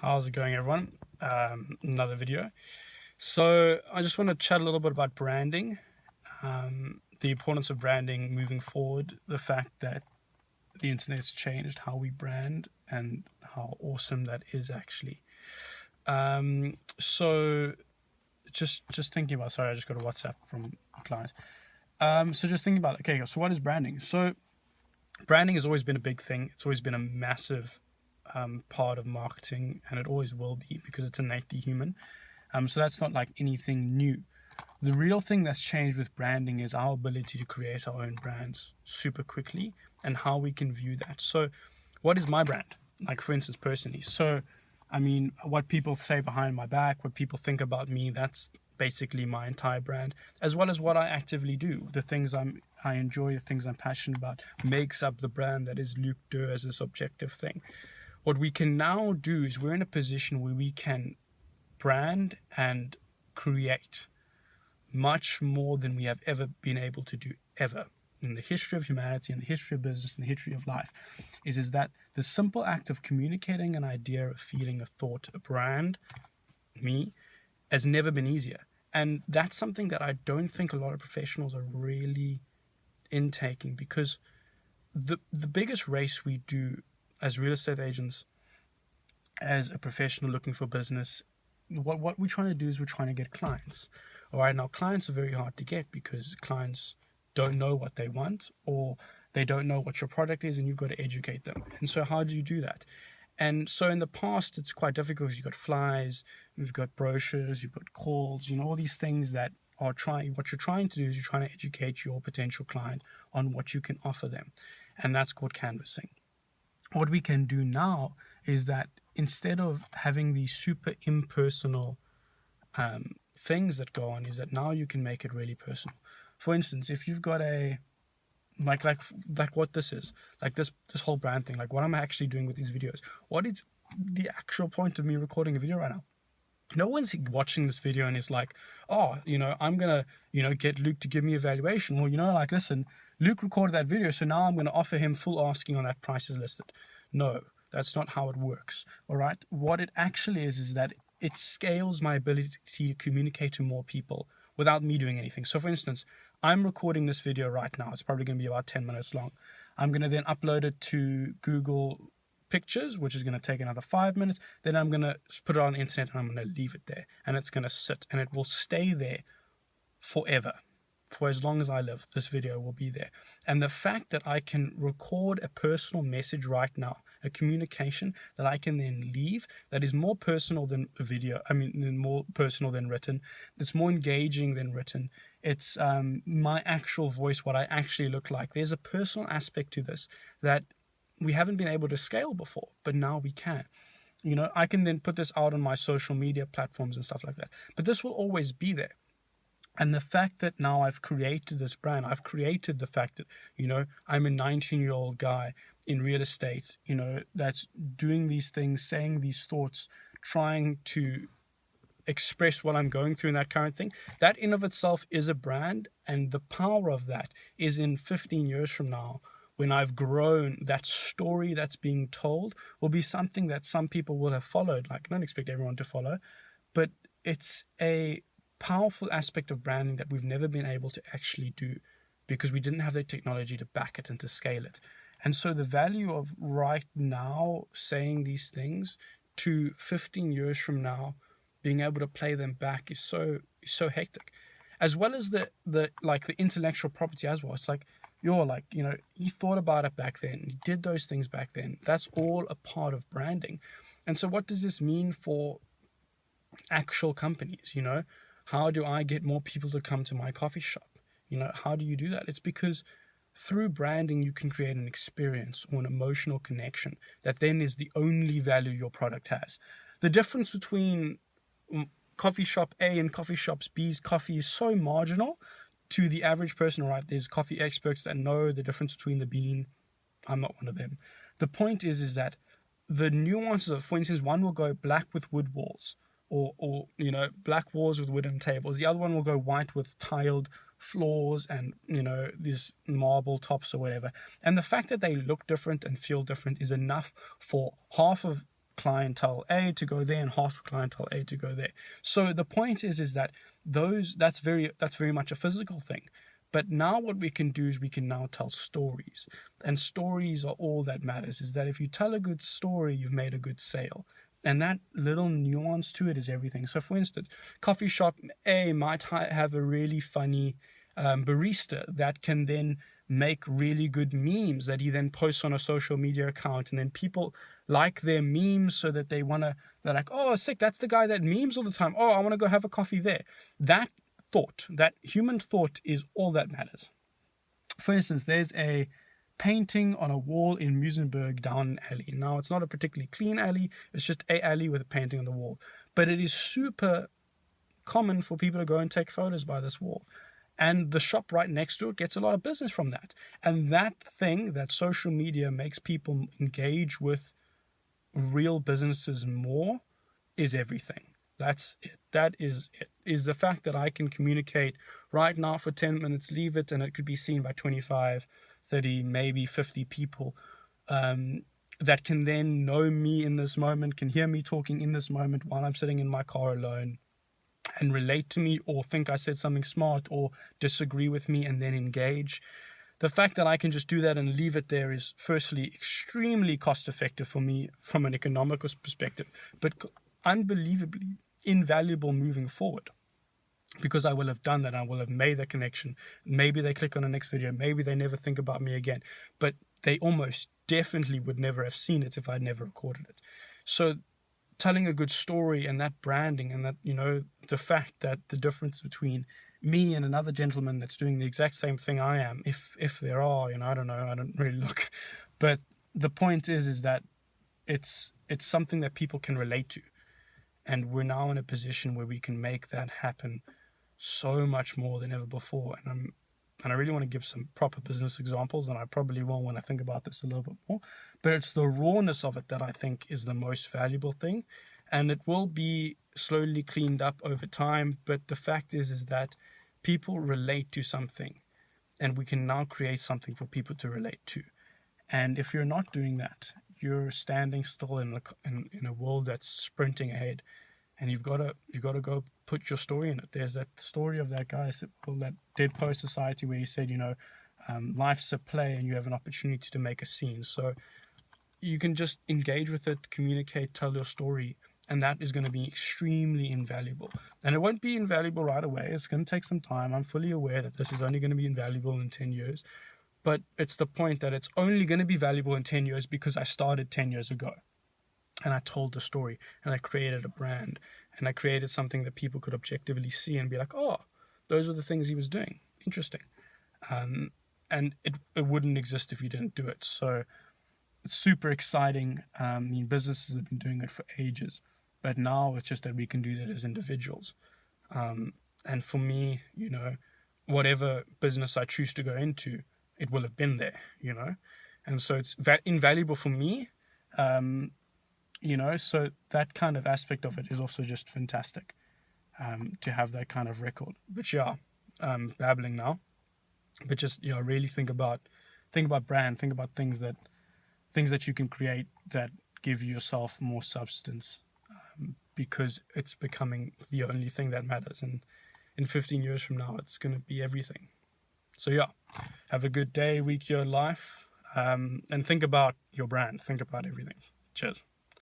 How's it going, everyone? Another video. So I just want to chat a little bit about branding, the importance of branding moving forward, the fact that the internet's changed how we brand and how awesome that is actually. So just thinking about, sorry, I just got a WhatsApp from a client. So just thinking about, okay, so what is branding? So branding has always been a big thing. It's always been a massive part of marketing, and it always will be because it's innately human. So that's not like anything new. The real thing that's changed with branding is our ability to create our own brands super quickly and how we can view that. So, what is my brand? Like, for instance, personally. So, I mean, what people say behind my back, what people think about me, that's basically my entire brand, as well as what I actively do. The things I enjoy, the things I'm passionate about, makes up the brand that is Luke Durr as this objective thing. What we can now do is we're in a position where we can brand and create much more than we have ever been able to do ever in the history of humanity, in the history of business, in the history of life, is that the simple act of communicating an idea, a feeling, a thought, a brand, me, has never been easier. And that's something that I don't think a lot of professionals are really intaking, because the biggest race we do as real estate agents, as a professional looking for business, what we're trying to do is we're trying to get clients. All right, now clients are very hard to get because clients don't know what they want, or they don't know what your product is, and you've got to educate them. And so how do you do that? And so in the past, it's quite difficult because you've got flyers, you've got brochures, you've got calls, all these things that are what you're trying to do is you're trying to educate your potential client on what you can offer them. And that's called canvassing. What we can do now is that instead of having these super impersonal things that go on, is that now you can make it really personal. For instance, if you've got a like what this is, like this whole brand thing, like what I'm actually doing with these videos, what is the actual point of me recording a video right now? No one's watching this video and is like, oh, I'm gonna get Luke to give me a valuation, or like, listen, Luke recorded that video, so now I'm going to offer him full asking on that price is listed. No, that's not how it works. All right, what it actually is that it scales my ability to communicate to more people without me doing anything. So for instance, I'm recording this video right now. It's probably going to be about 10 minutes long. I'm going to then upload it to Google Pictures, which is going to take another 5 minutes. Then I'm going to put it on the internet and I'm going to leave it there, and it's going to sit and it will stay there forever. For as long as I live, this video will be there. And the fact that I can record a personal message right now, a communication that I can then leave, that is more personal than a video, more personal than written, it's more engaging than written. It's my actual voice, what I actually look like. There's a personal aspect to this that we haven't been able to scale before, but now we can. I can then put this out on my social media platforms and stuff like that. But this will always be there. And the fact that now I've created this brand, I've created the fact that, I'm a 19-year-old guy in real estate, that's doing these things, saying these thoughts, trying to express what I'm going through in that current thing. That in of itself is a brand. And the power of that is in 15 years from now, when I've grown, that story that's being told will be something that some people will have followed. Like, I don't expect everyone to follow, but it's a powerful aspect of branding that we've never been able to actually do because we didn't have the technology to back it and to scale it. And so the value of right now saying these things to 15 years from now being able to play them back is so hectic, as well as the intellectual property as well. It's like, he thought about it back then, he did those things back then. That's all a part of branding. And so what does this mean for actual companies? How do I get more people to come to my coffee shop? How do you do that? It's because through branding, you can create an experience or an emotional connection that then is the only value your product has. The difference between coffee shop A and coffee shops B's coffee is so marginal to the average person, right? There's coffee experts that know the difference between the bean. I'm not one of them. The point is that the nuances of, for instance, one will go black with wood walls, or black walls with wooden tables. The other one will go white with tiled floors and these marble tops or whatever. And the fact that they look different and feel different is enough for half of clientele A to go there and half for clientele A to go there. So the point is that that's very much a physical thing. But now what we can do is we can now tell stories. And stories are all that matters. Is that if you tell a good story, you've made a good sale. And that little nuance to it is everything. So for instance, coffee shop A might have a really funny barista that can then make really good memes that he then posts on a social media account, and then people like their memes so that they're like, oh, sick, that's the guy that memes all the time. Oh, I want to go have a coffee there. That thought, that human thought, is all that matters. For instance, there's a painting on a wall in Muizenberg down an alley. Now, it's not a particularly clean alley. It's just a alley with a painting on the wall. But it is super common for people to go and take photos by this wall. And the shop right next to it gets a lot of business from that. And that thing, that social media makes people engage with real businesses more, is everything. That's it. That is it. Is the fact that I can communicate right now for 10 minutes, leave it, and it could be seen by 25, 30, maybe 50 people that can then know me in this moment, can hear me talking in this moment while I'm sitting in my car alone, and relate to me, or think I said something smart, or disagree with me and then engage. The fact that I can just do that and leave it there is firstly extremely cost effective for me from an economical perspective, but unbelievably invaluable moving forward, because I will have done that. I will have made the connection. Maybe they click on the next video, maybe they never think about me again, but they almost definitely would never have seen it if I'd never recorded it. So telling a good story, and that branding, and that, the fact that the difference between me and another gentleman that's doing the exact same thing I am, if there are, I don't know, I don't really look, but the point is that it's something that people can relate to, and we're now in a position where we can make that happen so much more than ever before. And I really want to give some proper business examples, and I probably will when I think about this a little bit more. But it's the rawness of it that I think is the most valuable thing, and it will be slowly cleaned up over time. But the fact is that people relate to something, and we can now create something for people to relate to. And if you're not doing that, you're standing still in a world that's sprinting ahead, and you've got to go put your story in it. There's that story of that guy, that Dead Poet Society, where he said, life's a play and you have an opportunity to make a scene. So you can just engage with it, communicate, tell your story, and that is going to be extremely invaluable. And it won't be invaluable right away. It's going to take some time. I'm fully aware that this is only going to be invaluable in 10 years. But it's the point that it's only going to be valuable in 10 years because I started 10 years ago. And I told the story, and I created a brand, and I created something that people could objectively see and be like, oh, those were the things he was doing. Interesting. And it wouldn't exist if you didn't do it. So it's super exciting. Businesses have been doing it for ages, but now it's just that we can do that as individuals. And for me, whatever business I choose to go into, it will have been there, and so it's invaluable for me. So that kind of aspect of it is also just fantastic, to have that kind of record. But yeah, babbling now, but just, really think about brand, think about things that you can create that give yourself more substance, because it's becoming the only thing that matters. And in 15 years from now, it's going to be everything. So yeah, have a good day, week, year, life, and think about your brand, think about everything. Cheers.